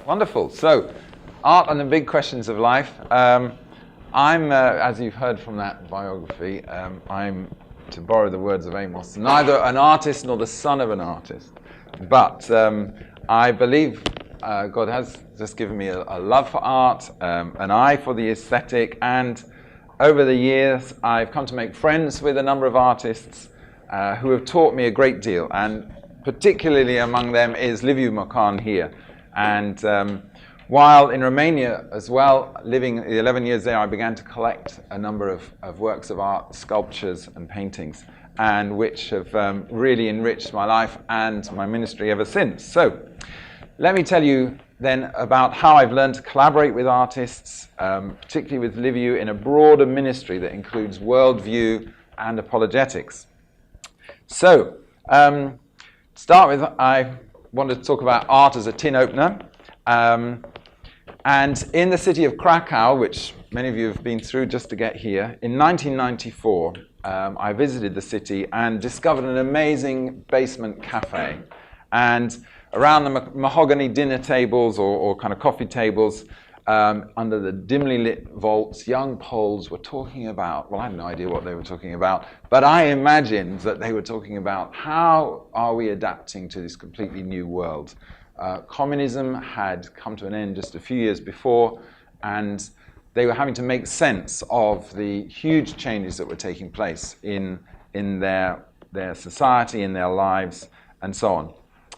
Wonderful. So, art and the big questions of life. I'm, as you've heard from that biography, I'm, to borrow the words of Amos, neither an artist nor the son of an artist. But I believe God has just given me a love for art, an eye for the aesthetic, and over the years I've come to make friends with a number of artists who have taught me a great deal, and particularly among them is Liviu Mocan here. And while in Romania as well, living 11 years there, I began to collect a number of works of art, sculptures and paintings, and which have really enriched my life and my ministry ever since. So let me tell you then about how I've learned to collaborate with artists, particularly with Liviu, in a broader ministry that includes worldview and apologetics. So, to start with, I wanted to talk about art as a tin opener. And in the city of Krakow, which many of you have been through just to get here, in 1994, I visited the city and discovered an amazing basement cafe. And around the mahogany dinner tables or kind of coffee tables, under the dimly lit vaults, young Poles were talking about, well, I had no idea what they were talking about, but I imagined that they were talking about how are we adapting to this completely new world. Communism had come to an end just a few years before, and they were having to make sense of the huge changes that were taking place in their society, in their lives, and so on.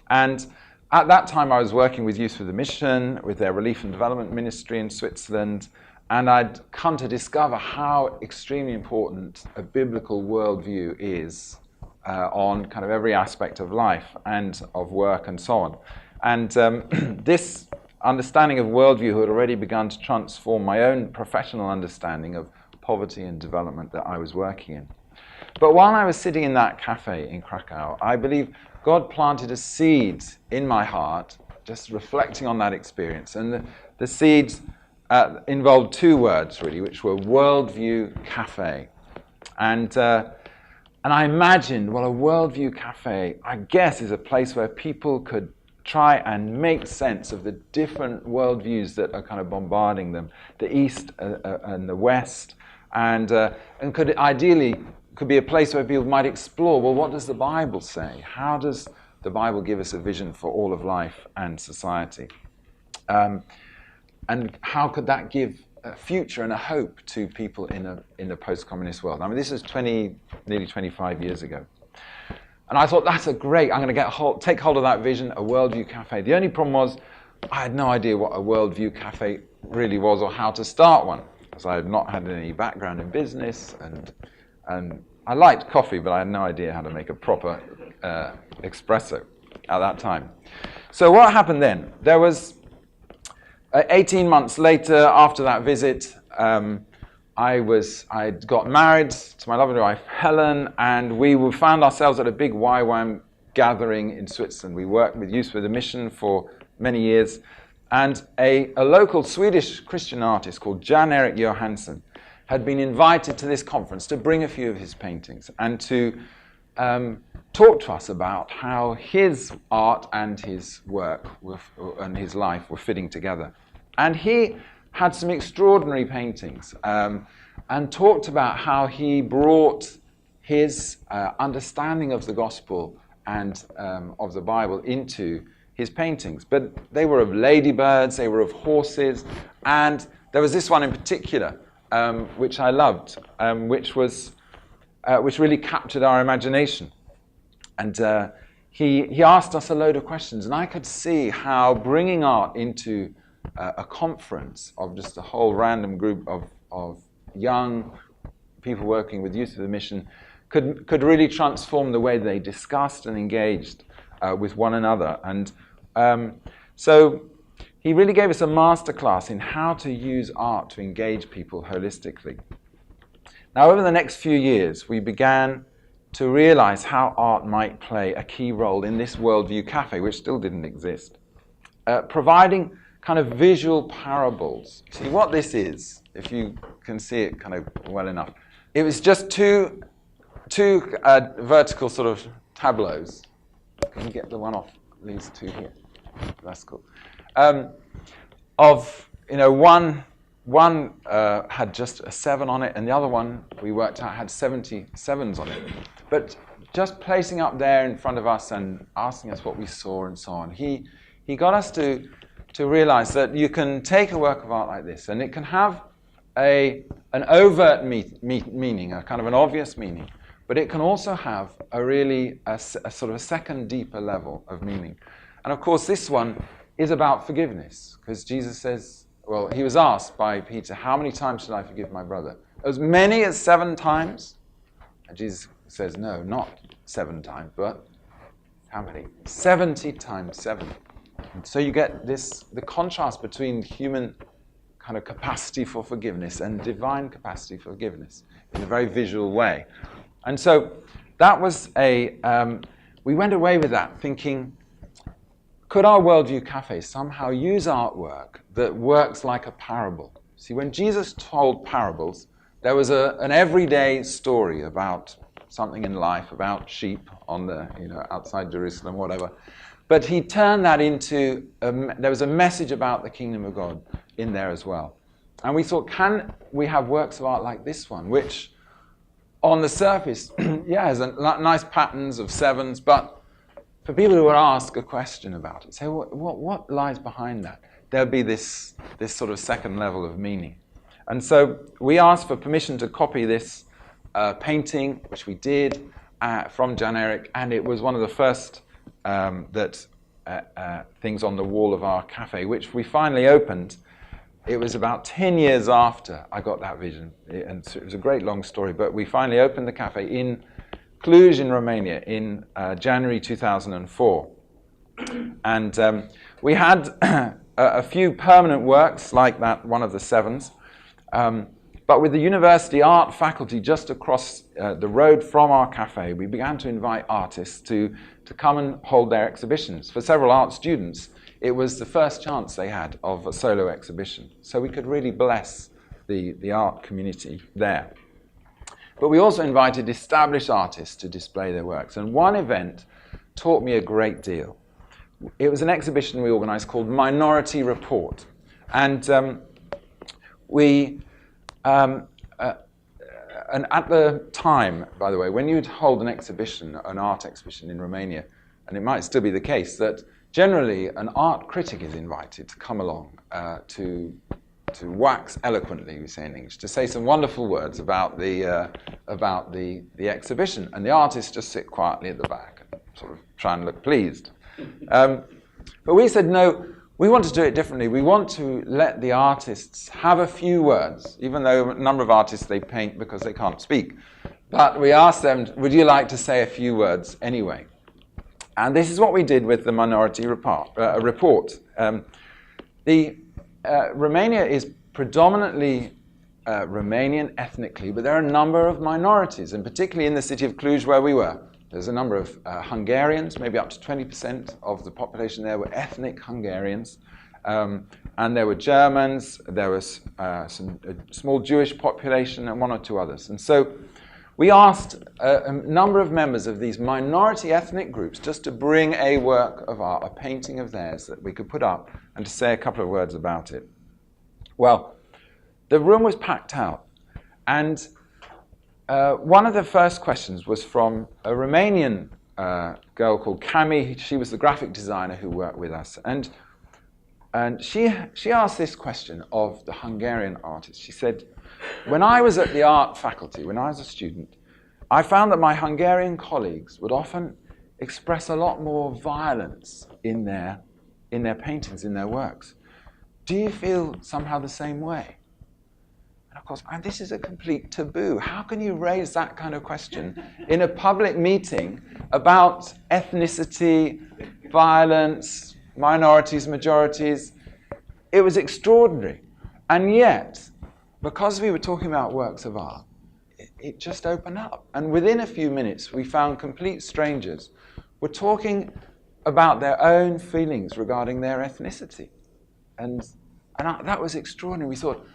And at that time, I was working with Youth with a Mission, with their Relief and Development Ministry in Switzerland, and I'd come to discover how extremely important a biblical worldview is on kind of every aspect of life and of work and so on. And this understanding of worldview had already begun to transform my own professional understanding of poverty and development that I was working in. But while I was sitting in that cafe in Krakow, I believe God planted a seed in my heart, just reflecting on that experience. And the seeds involved two words, really, which were Worldview Café. And I imagined, well, a Worldview Café, I guess, is a place where people could try and make sense of the different worldviews that are kind of bombarding them, the East and the West, and could ideally could be a place where people might explore, well, what does the Bible say? How does the Bible give us a vision for all of life and society? And how could that give a future and a hope to people in a post-communist world? I mean, this is nearly 25 years ago. And I thought, that's I'm going to take hold of that vision, a Worldview Cafe. The only problem was, I had no idea what a Worldview Cafe really was or how to start one, because I had not had any background in business, and I liked coffee, but I had no idea how to make a proper espresso at that time. So what happened then? There was 18 months later, after that visit, I got married to my lovely wife, Helen, and we found ourselves at a big YWAM gathering in Switzerland. We worked with Youth with a Mission for many years, and a local Swedish Christian artist called Erik Johansson had been invited to this conference to bring a few of his paintings and to talk to us about how his art and his work and his life were fitting together. And he had some extraordinary paintings and talked about how he brought his understanding of the gospel and of the Bible into his paintings. But they were of ladybirds, they were of horses, and there was this one in particular which I loved, which really captured our imagination. And he asked us a load of questions, and I could see how bringing art into a conference of just a whole random group of young people working with Youth of the Mission could really transform the way they discussed and engaged with one another. And so he really gave us a masterclass in how to use art to engage people holistically. Now, over the next few years, we began to realize how art might play a key role in this Worldview Cafe, which still didn't exist, providing kind of visual parables. See what this is, if you can see it kind of well enough. It was just two vertical sort of tableaus. Can you get the one off these two here? That's cool. One had just a 7 on it, and the other one we worked out had 77s on it. But just placing up there in front of us and asking us what we saw and so on, he got us to realize that you can take a work of art like this, and it can have an overt meaning, a kind of an obvious meaning, but it can also have a sort of a second, deeper level of meaning. And of course, this one is about forgiveness, because Jesus says, well, he was asked by Peter, how many times should I forgive my brother? As many as 7 times? And Jesus says, no, not 7 times, but how many? 70 times 7. And so you get the contrast between human kind of capacity for forgiveness and divine capacity for forgiveness in a very visual way. And so that was we went away with that thinking, could our Worldview Café somehow use artwork that works like a parable? See, when Jesus told parables, there was an everyday story about something in life, about sheep on the, outside Jerusalem, whatever. But he turned that into, there was a message about the kingdom of God in there as well. And we thought, can we have works of art like this one, which on the surface, has nice patterns of 7s, but for people who would ask a question about it, say, what lies behind that? There'll be this sort of second level of meaning. And so we asked for permission to copy this painting, which we did, from Jan Erik, and it was one of the first things on the wall of our cafe, which we finally opened. It was about 10 years after I got that vision, and it was a great long story, but we finally opened the cafe in Cluj in Romania in January 2004. And we had a few permanent works like that, one of the 7s. But with the university art faculty just across the road from our cafe, we began to invite artists to come and hold their exhibitions. For several art students, it was the first chance they had of a solo exhibition. So we could really bless the art community there. But we also invited established artists to display their works. And one event taught me a great deal. It was an exhibition we organized called Minority Report. And and at the time, by the way, when you'd hold an exhibition, an art exhibition in Romania, and it might still be the case, that generally an art critic is invited to come along to wax eloquently, we say in English, to say some wonderful words about the exhibition, and the artists just sit quietly at the back and sort of try and look pleased. But we said, no, we want to do it differently. We want to let the artists have a few words, even though a number of artists, they paint because they can't speak. But we asked them, would you like to say a few words anyway? And this is what we did with the Minority Report. Romania is predominantly Romanian ethnically, but there are a number of minorities, and particularly in the city of Cluj where we were. There's a number of Hungarians, maybe up to 20% of the population there were ethnic Hungarians. And there were Germans, there was a small Jewish population, and 1 or 2 others. And so we asked a number of members of these minority ethnic groups just to bring a work of art, a painting of theirs that we could put up, and to say a couple of words about it. Well, the room was packed out, and one of the first questions was from a Romanian girl called Tame. She was the graphic designer who worked with us. And she asked this question of the Hungarian artist. She said, when I was at the art faculty, when I was a student, I found that my Hungarian colleagues would often express a lot more violence in their paintings, in their works. Do you feel somehow the same way? And of course, this is a complete taboo. How can you raise that kind of question in a public meeting about ethnicity, violence, minorities, majorities? It was extraordinary. And yet, because we were talking about works of art, it just opened up. And within a few minutes, we found complete strangers were talking about their own feelings regarding their ethnicity. And that was extraordinary. We thought,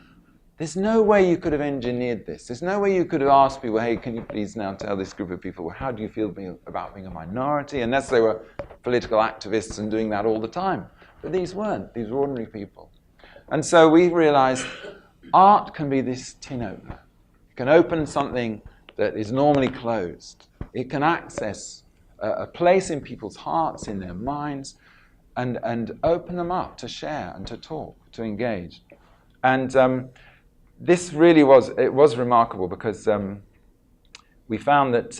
there's no way you could have engineered this. There's no way you could have asked people, hey, can you please now tell this group of people, how do you feel about being a minority? Unless they were political activists and doing that all the time. But these weren't. These were ordinary people. And so we realized art can be this tin opener. It can open something that is normally closed. It can access a place in people's hearts, in their minds, and open them up to share and to talk, to engage. And this really was remarkable because we found that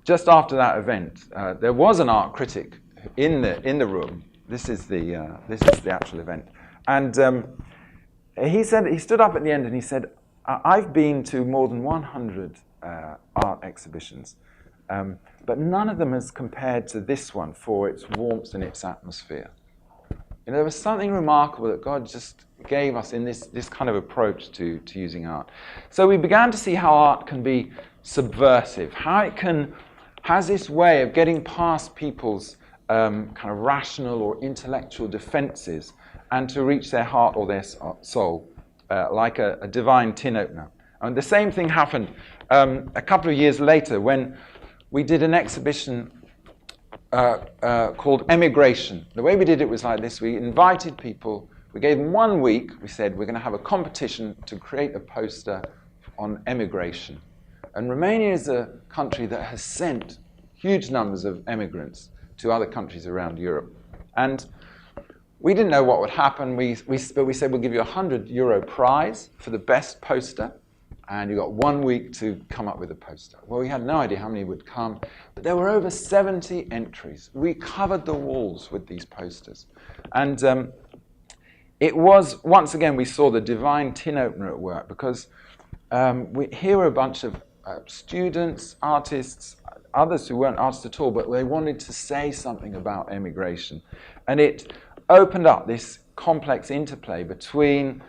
just after that event, there was an art critic in the room. This is the actual event, and he stood up at the end and he said, "I've been to more than 100 art exhibitions, but none of them has compared to this one for its warmth and its atmosphere." You know, there was something remarkable that God just gave us in this kind of approach to using art. So we began to see how art can be subversive, how it has this way of getting past people's kind of rational or intellectual defenses and to reach their heart or their soul, like a divine tin opener. And the same thing happened a couple of years later when we did an exhibition called Emigration. The way we did it was like this. We invited people. We gave them 1 week. We said, we're going to have a competition to create a poster on emigration. And Romania is a country that has sent huge numbers of emigrants to other countries around Europe. And we didn't know what would happen. But we said, we'll give you a €100 prize for the best poster. And you got 1 week to come up with a poster. Well, we had no idea how many would come, but there were over 70 entries. We covered the walls with these posters. And it was, once again, we saw the divine tin opener at work, because here were a bunch of students, artists, others who weren't artists at all, but they wanted to say something about emigration. And it opened up this complex interplay between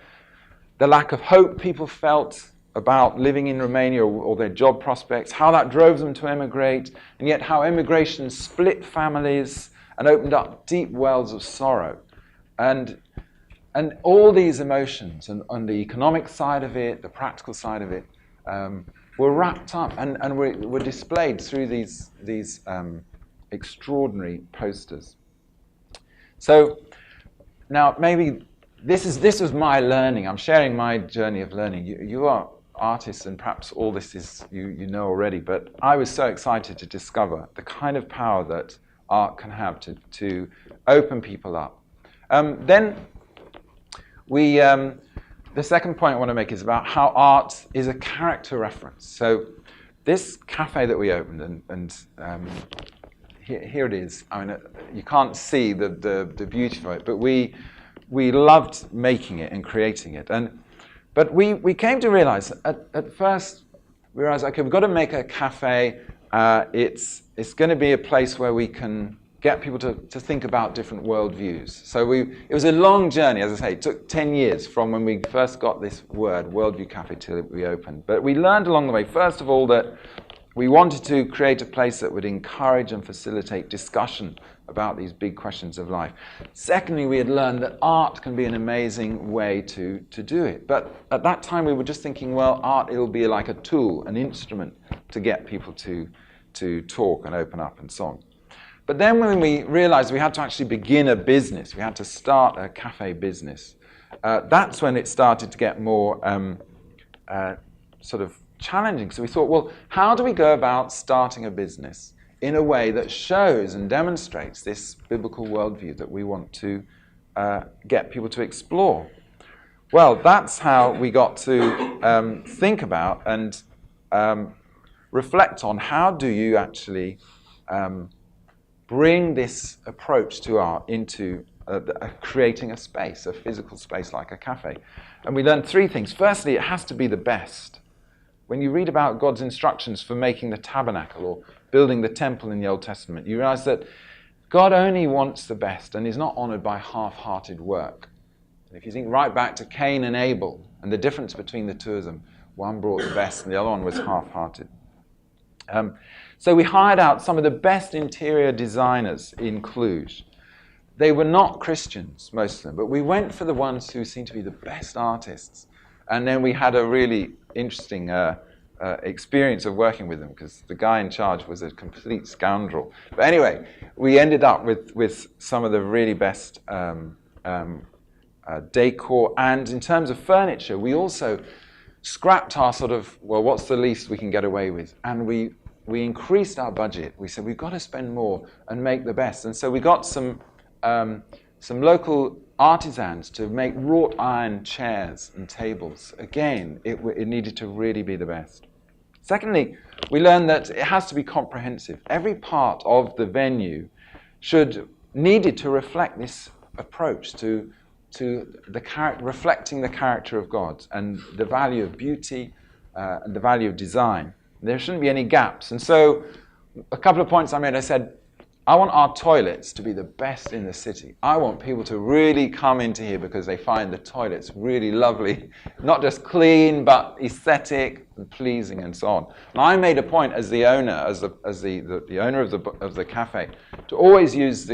the lack of hope people felt about living in Romania or their job prospects, how that drove them to emigrate, and yet how emigration split families and opened up deep wells of sorrow. And all these emotions, and on the economic side of it, the practical side of it, were wrapped up and were displayed through these extraordinary posters. So now maybe this was my learning. I'm sharing my journey of learning. You are artists, and perhaps all this is you know already, but I was so excited to discover the kind of power that art can have to open people up. Then the second point I want to make is about how art is a character reference. So this cafe that we opened, and here it is. I mean, you can't see the beauty of it, but we loved making it and creating it. But we came to realize, at first, we realized, okay, we've got to make a cafe. It's going to be a place where we can get people to think about different worldviews. So it was a long journey, as I say. It took 10 years from when we first got this word, Worldview Café, till we opened. But we learned along the way, first of all, that we wanted to create a place that would encourage and facilitate discussion about these big questions of life. Secondly, we had learned that art can be an amazing way to do it. But at that time, we were just thinking, well, art, it'll be like a tool, an instrument to get people to talk and open up and so on. But then when we realized we had to actually begin a business, we had to start a cafe business, that's when it started to get more sort of challenging. So we thought, well, how do we go about starting a business in a way that shows and demonstrates this biblical worldview that we want to get people to explore? Well, that's how we got to think about and reflect on how do you actually bring this approach to art into creating a space, a physical space like a cafe. And we learned three things. Firstly, it has to be the best. When you read about God's instructions for making the tabernacle or building the temple in the Old Testament, you realize that God only wants the best and is not honored by half-hearted work. And if you think right back to Cain and Abel and the difference between the two of them, one brought the best and the other one was half-hearted. So we hired out some of the best interior designers in Cluj. They were not Christians, most of them, but we went for the ones who seemed to be the best artists. And then we had a really interesting experience of working with them, because the guy in charge was a complete scoundrel. But anyway, we ended up with some of the really best decor. And in terms of furniture, we also scrapped our sort of, well, what's the least we can get away with? And we increased our budget. We said, we've got to spend more and make the best. And so we got some local artisans to make wrought iron chairs and tables. Again, it needed to really be the best. Secondly, we learned that it has to be comprehensive. Every part of the venue needed to reflect this approach to reflecting the character of God and the value of beauty and the value of design. There shouldn't be any gaps. And so a couple of points I made, I said, I want our toilets to be the best in the city. I want people to really come into here because they find the toilets really lovely, not just clean, but aesthetic and pleasing and so on. And I made a point as the owner, as the owner of the cafe, to always use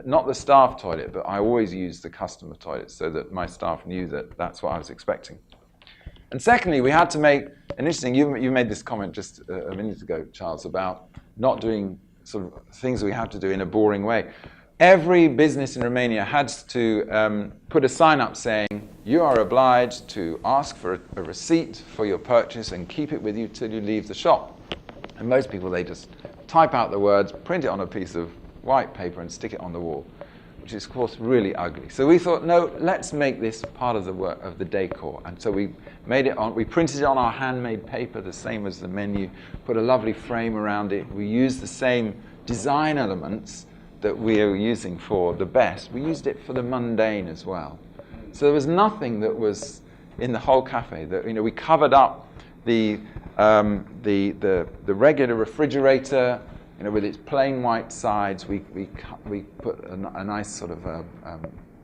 not the staff toilet, but I always use the customer toilet so that my staff knew that that's what I was expecting. And secondly, we had to make an interesting. You made this comment just a minute ago, Charles, about not doing sort of things we have to do in a boring way. Every business in Romania had to put a sign up saying, you are obliged to ask for a receipt for your purchase and keep it with you till you leave the shop. And most people, they just type out the words, print it on a piece of white paper and stick it on the wall, which is, of course, really ugly. So we thought, no, let's make this part of the work of the decor. And so we printed it on our handmade paper, the same as the menu, put a lovely frame around it. We used the same design elements that we are using for the best. We used it for the mundane as well. So there was nothing that was in the whole cafe that, we covered up the regular refrigerator, with its plain white sides. We put a nice sort of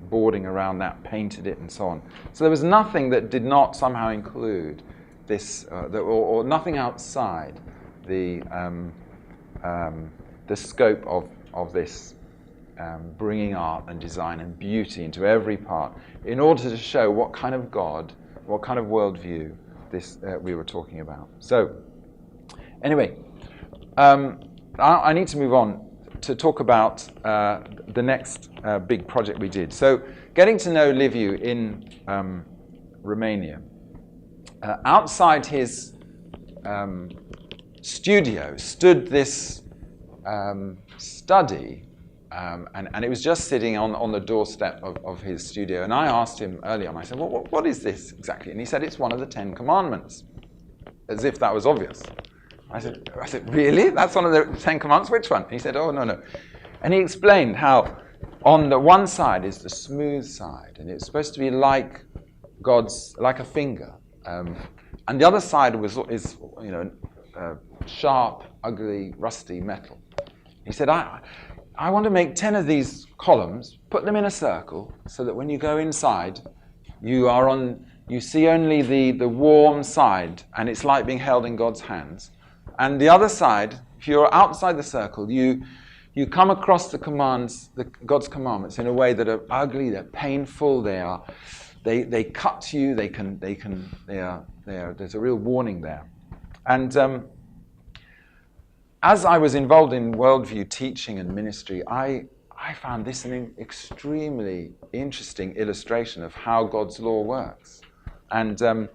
boarding around that, painted it, and so on. So there was nothing that did not somehow include this, or nothing outside the scope of this bringing art and design and beauty into every part, in order to show what kind of God, what kind of worldview this we were talking about. So, anyway. I need to move on to talk about the next big project we did. So, getting to know Liviu in Romania. Outside his studio stood this study, and it was just sitting on the doorstep of his studio. And I asked him early on, I said, what is this exactly? And he said, it's one of the 10 Commandments, as if that was obvious. I said, really? That's one of the 10 Commandments? Which one? He said, oh, no. And he explained how on the one side is the smooth side, and it's supposed to be like a finger. And the other side is sharp, ugly, rusty metal. He said, I want to make 10 of these columns, put them in a circle, so that when you go inside, you see only the warm side, and it's like being held in God's hands. And the other side, if you're outside the circle, you come across God's commandments in a way that are ugly, they're painful, they cut you, there's a real warning there. And as I was involved in Worldview teaching and ministry, I found this an extremely interesting illustration of how God's law works, and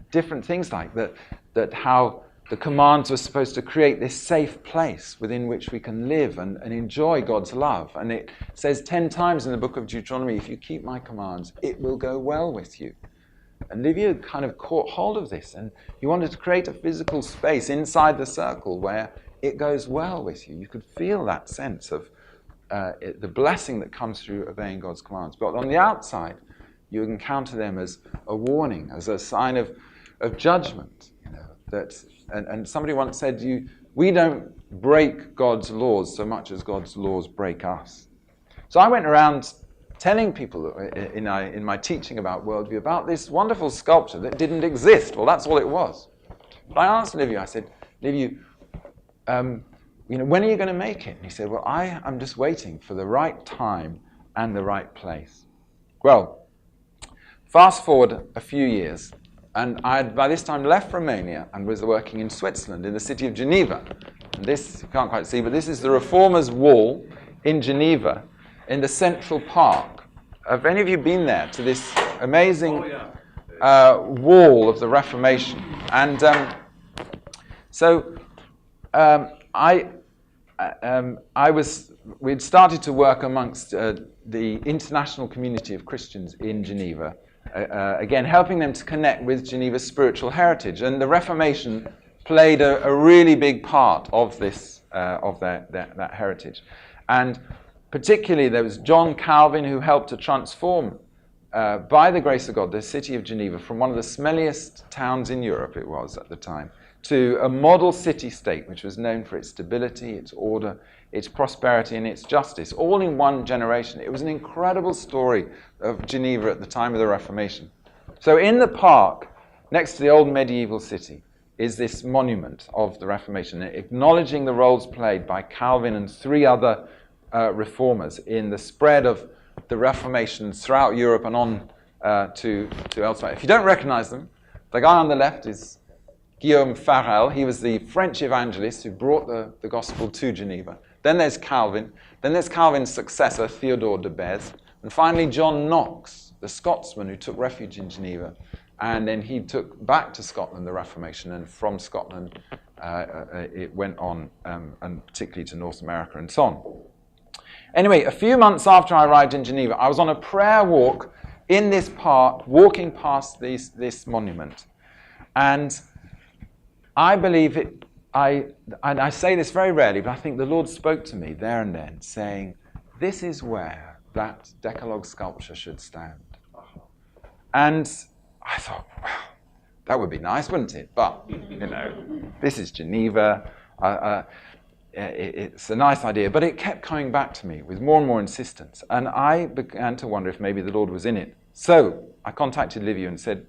different things like that how the commands were supposed to create this safe place within which we can live and enjoy God's love. And it says 10 times in the book of Deuteronomy, if you keep my commands, it will go well with you. And Liviu kind of caught hold of this, and he wanted to create a physical space inside the circle where it goes well with you. You could feel that sense of the blessing that comes through obeying God's commands. But on the outside, you encounter them as a warning, as a sign of judgment. And somebody once said, we don't break God's laws so much as God's laws break us. So I went around telling people in my teaching about Worldview about this wonderful sculpture that didn't exist. Well, that's all it was. But I asked Liviu, I said, Liviu, when are you going to make it? And he said, well, I am just waiting for the right time and the right place. Well, fast forward a few years, And I had by this time left Romania and was working in Switzerland, in the city of Geneva. And this, you can't quite see, but this is the Reformers' Wall in Geneva, in the Central Park. Have any of you been there to this amazing wall of the Reformation? And we'd started to work amongst the international community of Christians in Geneva, again, helping them to connect with Geneva's spiritual heritage. And the Reformation played a really big part of this, of that heritage. And particularly, there was John Calvin, who helped to transform, by the grace of God, the city of Geneva from one of the smelliest towns in Europe, it was at the time, to a model city-state, which was known for its stability, its order, its prosperity, and its justice, all in one generation. It was an incredible story of Geneva at the time of the Reformation. So in the park, next to the old medieval city, is this monument of the Reformation, acknowledging the roles played by Calvin and three other reformers in the spread of the Reformation throughout Europe and on to elsewhere. If you don't recognize them, the guy on the left is Guillaume Farel. He was the French evangelist who brought the gospel to Geneva. Then there's Calvin. Then there's Calvin's successor, Theodore de Beze. And finally, John Knox, the Scotsman who took refuge in Geneva. And then he took back to Scotland the Reformation, and from Scotland it went on, and particularly to North America and so on. Anyway, a few months after I arrived in Geneva, I was on a prayer walk in this park, walking past this monument. And I believe it, I say this very rarely, but I think the Lord spoke to me there and then, saying, this is where that Decalogue sculpture should stand. And I thought, well, that would be nice, wouldn't it? But, this is Geneva. It's a nice idea, but it kept coming back to me with more and more insistence. And I began to wonder if maybe the Lord was in it. So I contacted Liviu and said,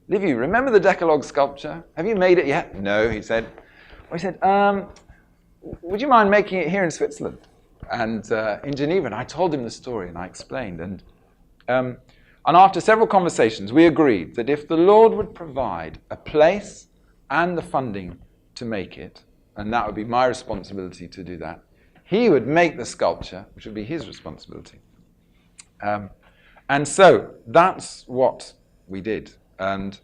Liviu, remember the Decalogue sculpture? Have you made it yet? No, he said. Well, he said, would you mind making it here in Switzerland and in Geneva? And I told him the story and I explained. And after several conversations, we agreed that if the Lord would provide a place and the funding to make it, and that would be my responsibility to do that, he would make the sculpture, which would be his responsibility. And so that's what we did. And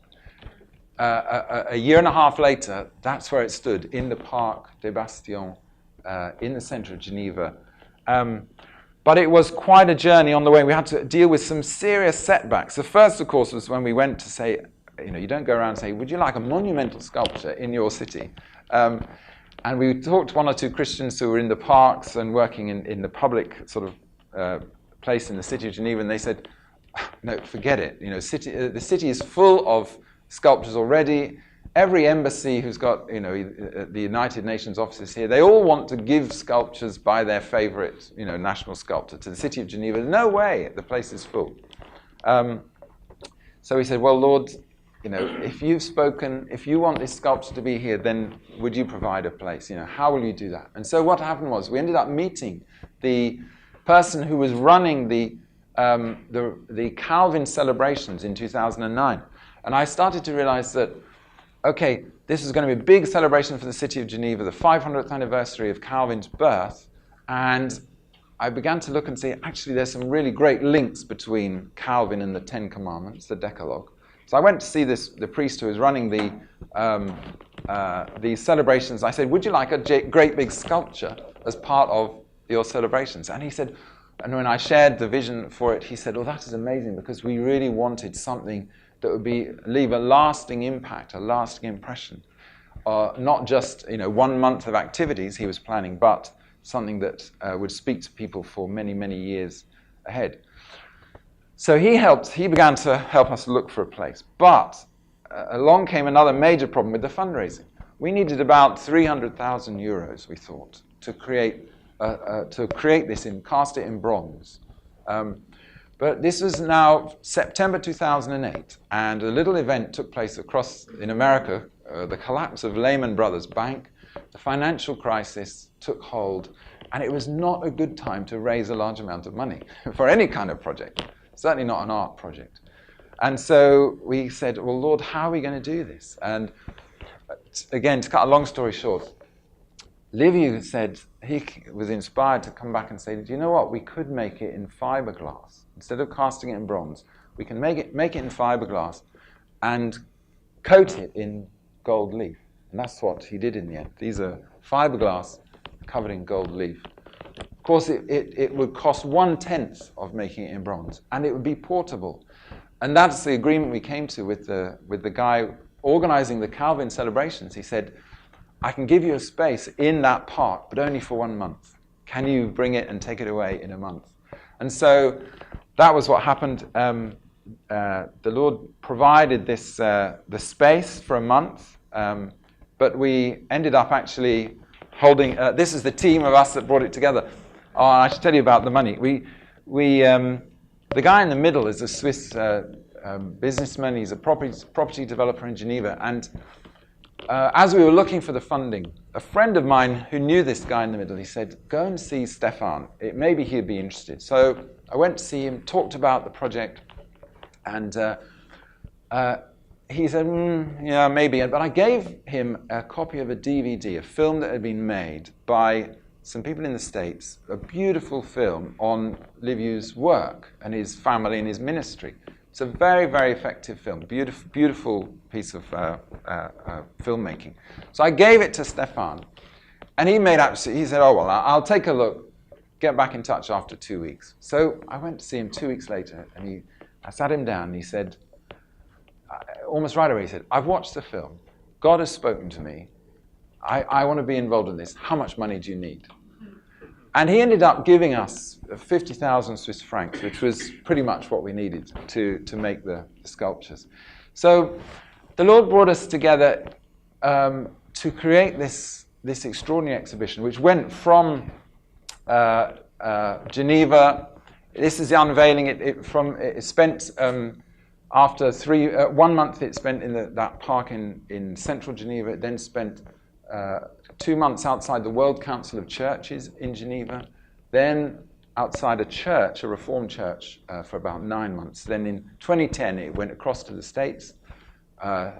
a year and a half later, that's where it stood, in the Parc des Bastions, in the center of Geneva. But it was quite a journey on the way. We had to deal with some serious setbacks. The first, of course, was when we went to say, you don't go around and say, would you like a monumental sculpture in your city? And we talked to one or two Christians who were in the parks and working in the public sort of place in the city of Geneva, and they said, no, forget it. The city is full of sculptures already. Every embassy who's got, the United Nations offices here, they all want to give sculptures by their favorite, national sculptor to the city of Geneva. No way, the place is full. So we said, well, Lord, if you've spoken, if you want this sculpture to be here, then would you provide a place? How will you do that? And so what happened was we ended up meeting the person who was running the Calvin celebrations in 2009. And I started to realize that, okay, this is going to be a big celebration for the city of Geneva, the 500th anniversary of Calvin's birth. And I began to look and see, actually, there's some really great links between Calvin and the Ten Commandments, the Decalogue. So I went to see the priest who was running the celebrations. I said, would you like a great big sculpture as part of your celebrations? And he said, and when I shared the vision for it, he said, oh, that is amazing, because we really wanted something that would leave a lasting impact, a lasting impression. Not just 1 month of activities he was planning, but something that would speak to people for many, many years ahead. So he began to help us look for a place. But along came another major problem with the fundraising. We needed about 300,000 euros, we thought, to create this and cast it in bronze. But this was now September 2008, and a little event took place in America, the collapse of Lehman Brothers Bank. The financial crisis took hold, and it was not a good time to raise a large amount of money for any kind of project, certainly not an art project. And so we said, well, Lord, how are we going to do this? And again, to cut a long story short, Liviu said he was inspired to come back and say, do you know what? We could make it in fiberglass. Instead of casting it in bronze, we can make it in fiberglass and coat it in gold leaf. And that's what he did in the end. These are fiberglass covered in gold leaf. Of course, it would cost 1/10 of making it in bronze, and it would be portable. And that's the agreement we came to with the guy organizing the Calvin celebrations. He said, I can give you a space in that park, but only for 1 month. Can you bring it and take it away in a month? And so that was what happened. The Lord provided this the space for a month, but we ended up actually holding. This is the team of us that brought it together. Oh, I should tell you about the money. The guy in the middle is a Swiss businessman. He's a property developer in Geneva, and as we were looking for the funding, a friend of mine who knew this guy in the middle, he said, go and see Stefan. Maybe he'd be interested. So I went to see him, talked about the project, and he said, yeah, maybe. But I gave him a copy of a DVD, a film that had been made by some people in the States, a beautiful film on Liviu's work and his family and his ministry. It's a very, very effective film, beautiful, beautiful piece of filmmaking. So I gave it to Stefan, and he said, oh, well, I'll take a look, get back in touch after 2 weeks. So I went to see him 2 weeks later, and I sat him down, and he said, almost right away, he said, I've watched the film. God has spoken to me. I want to be involved in this. How much money do you need? And he ended up giving us 50,000 Swiss francs, which was pretty much what we needed to make the sculptures. So the Lord brought us together to create this extraordinary exhibition, which went from Geneva. This is the unveiling. It spent after 1 month. It spent in that park in central Geneva. It then spent 2 months outside the World Council of Churches in Geneva, then outside a church, a Reformed church, for about 9 months. Then in 2010, it went across to the States,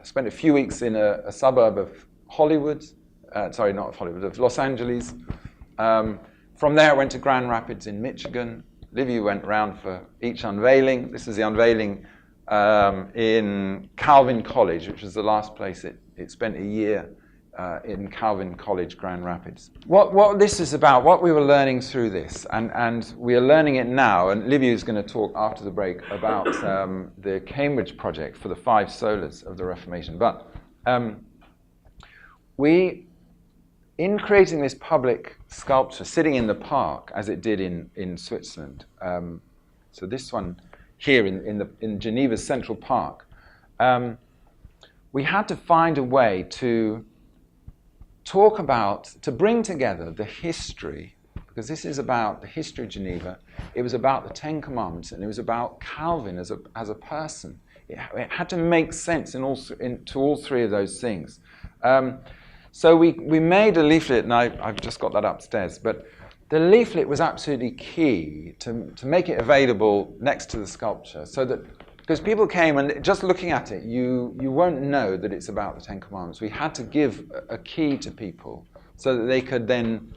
spent a few weeks in a suburb of Hollywood, sorry, not of Hollywood, of Los Angeles. From there, I went to Grand Rapids in Michigan. Liviu went around for each unveiling. This is the unveiling in Calvin College, which was the last place it spent a year in Calvin College, Grand Rapids. What this is about, what we were learning through this, and we are learning it now, and Liviu is going to talk after the break about the Cambridge project for the 5 solas of the Reformation. But in creating this public sculpture, sitting in the park, as it did in Switzerland, so this one here in Geneva's Central Park, we had to find a way to bring together the history, because this is about the history of Geneva. It was about the 10 Commandments, and it was about Calvin as a person. It had to make sense to all 3 of those things. So we made a leaflet, and I've just got that upstairs, but the leaflet was absolutely key to make it available next to the sculpture, so that, because people came and just looking at it, you won't know that it's about the 10 Commandments. We had to give a key to people so that they could then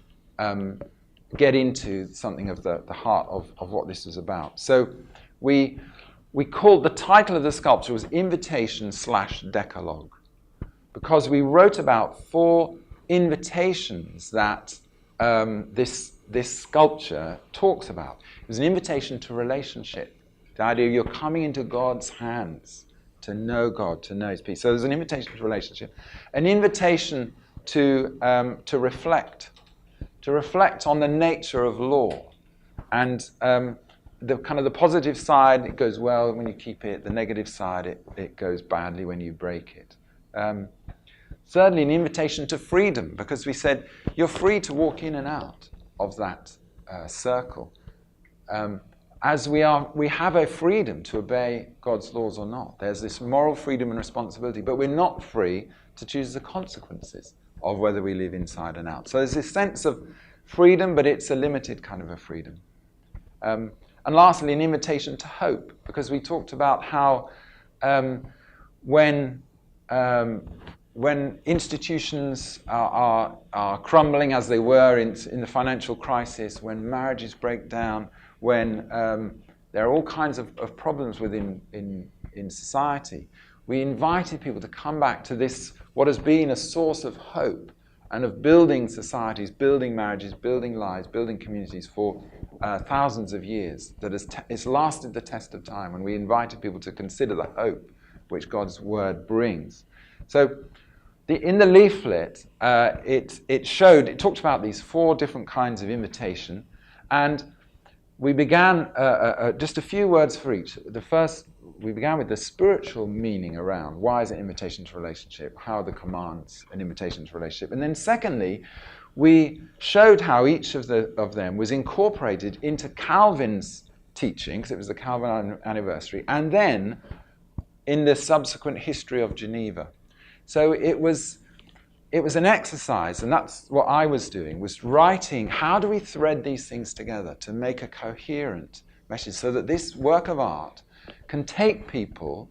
get into something of the heart of what this was about. So we called, the title of the sculpture was Invitation/Decalogue, because we wrote about 4 invitations that this sculpture talks about. It was an invitation to relationship. The idea you're coming into God's hands to know God, to know His peace. So there's an invitation to relationship, an invitation to reflect on the nature of law, and the kind of the positive side, it goes well when you keep it. The negative side, it goes badly when you break it. Thirdly, an invitation to freedom, because we said you're free to walk in and out of that circle. As we have a freedom to obey God's laws or not. There's this moral freedom and responsibility, but we're not free to choose the consequences of whether we live inside and out. So there's this sense of freedom, but it's a limited kind of a freedom. And lastly, an invitation to hope, because we talked about how when institutions are crumbling as they were in the financial crisis, when marriages break down, when there are all kinds of problems within in society, we invited people to come back to this, what has been a source of hope and of building societies, building marriages, building lives, building communities for thousands of years, that it's lasted the test of time, and we invited people to consider the hope which God's word brings. So in the leaflet, it talked about these 4 different kinds of invitation, and we began just a few words for each. The first, we began with the spiritual meaning around why is an invitation to relationship, how are the commands an invitation to relationship, and then secondly, we showed how each of them was incorporated into Calvin's teaching, because it was the Calvin anniversary, and then in the subsequent history of Geneva. So it was an exercise, and that's what I was doing, was writing, how do we thread these things together to make a coherent message so that this work of art can take people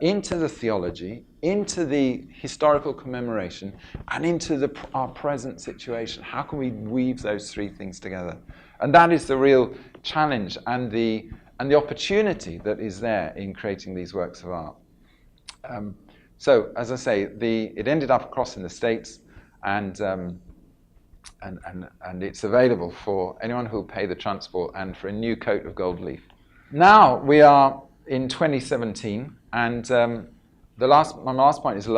into the theology, into the historical commemoration, and into our present situation. How can we weave those 3 things together? And that is the real challenge and the opportunity that is there in creating these works of art. So, as I say, it ended up across in the States, and it's available for anyone who will pay the transport and for a new coat of gold leaf. Now we are in 2017, and my last point is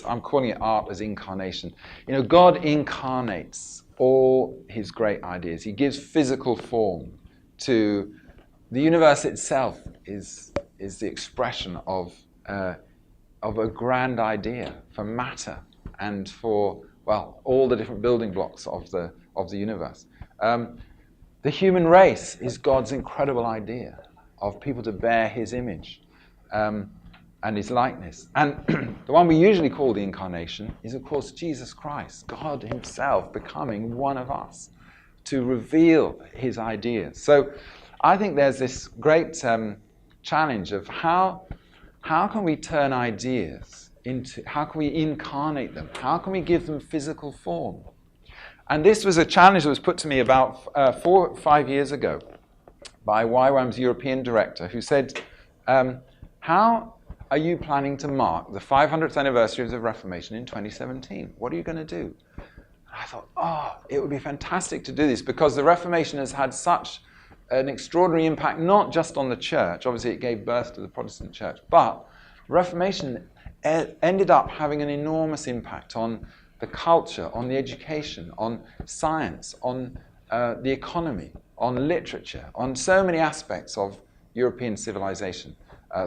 I'm calling it art as incarnation. God incarnates all his great ideas. He gives physical form to the universe itself. Is the expression of a grand idea for matter and for, well, all the different building blocks of the universe. The human race is God's incredible idea of people to bear his image and his likeness. And the one we usually call the incarnation is, of course, Jesus Christ, God himself becoming one of us to reveal his ideas. So I think there's this great challenge of how can we turn ideas into, how can we incarnate them? How can we give them physical form? And this was a challenge that was put to me about 4 or 5 years ago by YWAM's European director, who said, how are you planning to mark the 500th anniversary of the Reformation in 2017? What are you going to do? And I thought, it would be fantastic to do this, because the Reformation has had such an extraordinary impact, not just on the church. Obviously, it gave birth to the Protestant church, but the Reformation ended up having an enormous impact on the culture, on the education, on science, on the economy, on literature, on so many aspects of European civilization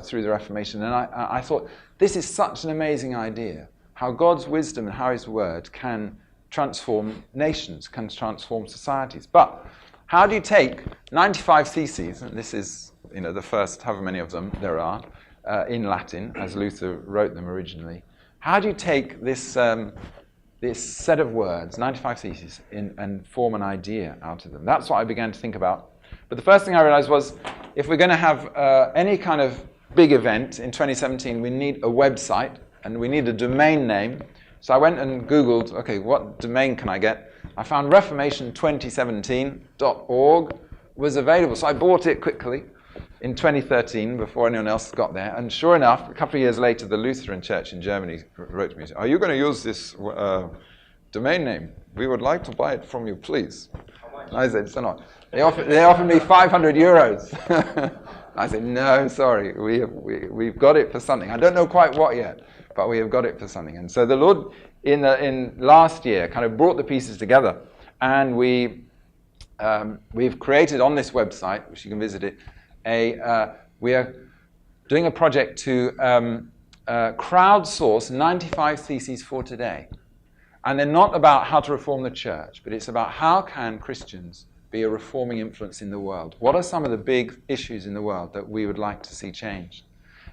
through the Reformation. And I thought, this is such an amazing idea, how God's wisdom and how his word can transform nations, can transform societies. But how do you take 95 theses, and this is the first however many of them there are in Latin, as Luther wrote them originally. How do you take this set of words, 95 theses, and form an idea out of them? That's what I began to think about. But the first thing I realized was, if we're going to have any kind of big event in 2017, we need a website, and we need a domain name. So I went and Googled, okay, what domain can I get? I found reformation2017.org was available. So I bought it quickly in 2013 before anyone else got there. And sure enough, a couple of years later, the Lutheran Church in Germany wrote to me, are you going to use this domain name? We would like to buy it from you, please. I said, so not. They offered me 500 euros. I said, no, sorry, we've got it for something. I don't know quite what yet, but we have got it for something. And so the Lord, in last year, kind of brought the pieces together, and we've created on this website, which you can visit it, we are doing a project to crowdsource 95 theses for today. And they're not about how to reform the church, but it's about how can Christians be a reforming influence in the world? What are some of the big issues in the world that we would like to see changed?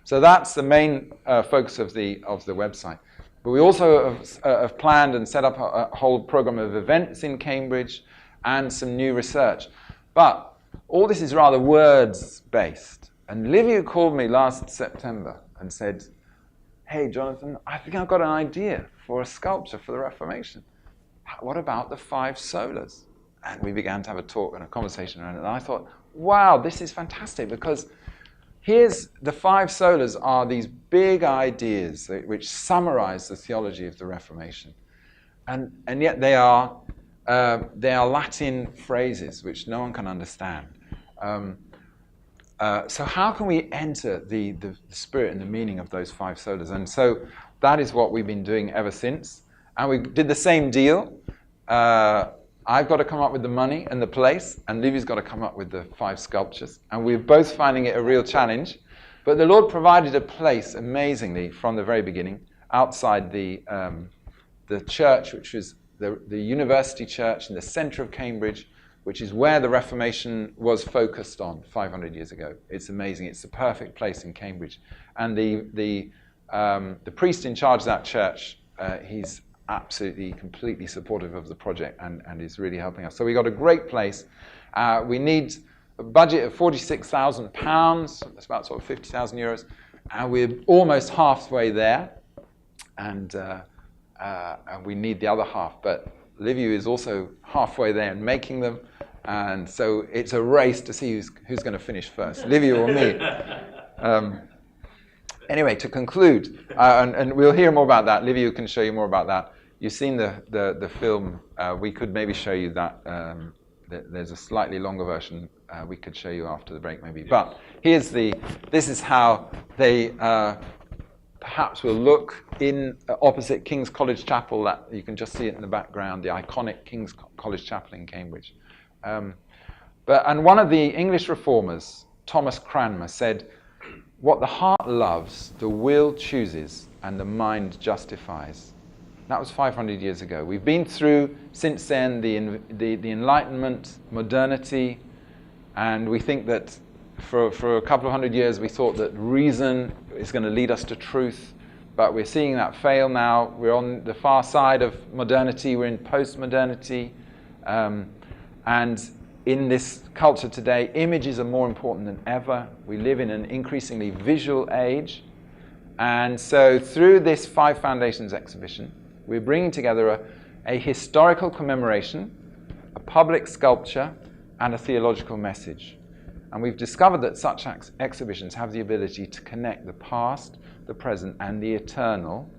So that's the main focus of the website. But we also have planned and set up a whole program of events in Cambridge and some new research. But all this is rather words-based. And Liviu called me last September and said, "Hey, Jonathan, I think I've got an idea for a sculpture for the Reformation. What about the 5 solas?" And we began to have a talk and a conversation around it. And I thought, wow, this is fantastic, because here's the 5 solas are these big ideas which summarize the theology of the Reformation. And yet they are Latin phrases which no one can understand. So how can we enter the spirit and the meaning of those 5 solas? And so that is what we've been doing ever since. And we did the same deal. I've got to come up with the money and the place, and Liviu's got to come up with the 5 sculptures. And we're both finding it a real challenge. But the Lord provided a place, amazingly, from the very beginning, outside the church, which was the university church in the centre of Cambridge, which is where the Reformation was focused on 500 years ago. It's amazing. It's the perfect place in Cambridge. And the priest in charge of that church, he's absolutely, completely supportive of the project and is really helping us. So we got a great place. We need a budget of £46,000. That's about sort of 50,000 euros. And we're almost halfway there. And we need the other half. But Liviu is also halfway there and making them. And so it's a race to see who's going to finish first, Liviu or me. Anyway, to conclude, and we'll hear more about that. Liviu can show you more about that. You've seen the film. We could maybe show you that. There's a slightly longer version we could show you after the break, maybe. But this is how they perhaps will look in opposite King's College Chapel. That you can just see it in the background, the iconic King's College Chapel in Cambridge. And one of the English reformers, Thomas Cranmer, said, "What the heart loves, the will chooses, and the mind justifies." That was 500 years ago. We've been through, since then, the Enlightenment, modernity, and we think that for a couple of hundred years we thought that reason is going to lead us to truth, but we're seeing that fail now. We're on the far side of modernity. We're in post-modernity. And in this culture today, images are more important than ever. We live in an increasingly visual age. And so through this 5 Foundations exhibition, we're bringing together a historical commemoration, a public sculpture, and a theological message. And we've discovered that such exhibitions have the ability to connect the past, the present, and the eternal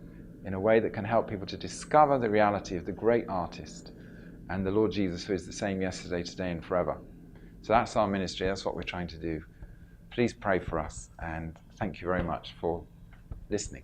in a way that can help people to discover the reality of the great artist and the Lord Jesus, who is the same yesterday, today, and forever. So that's our ministry. That's what we're trying to do. Please pray for us, and thank you very much for listening.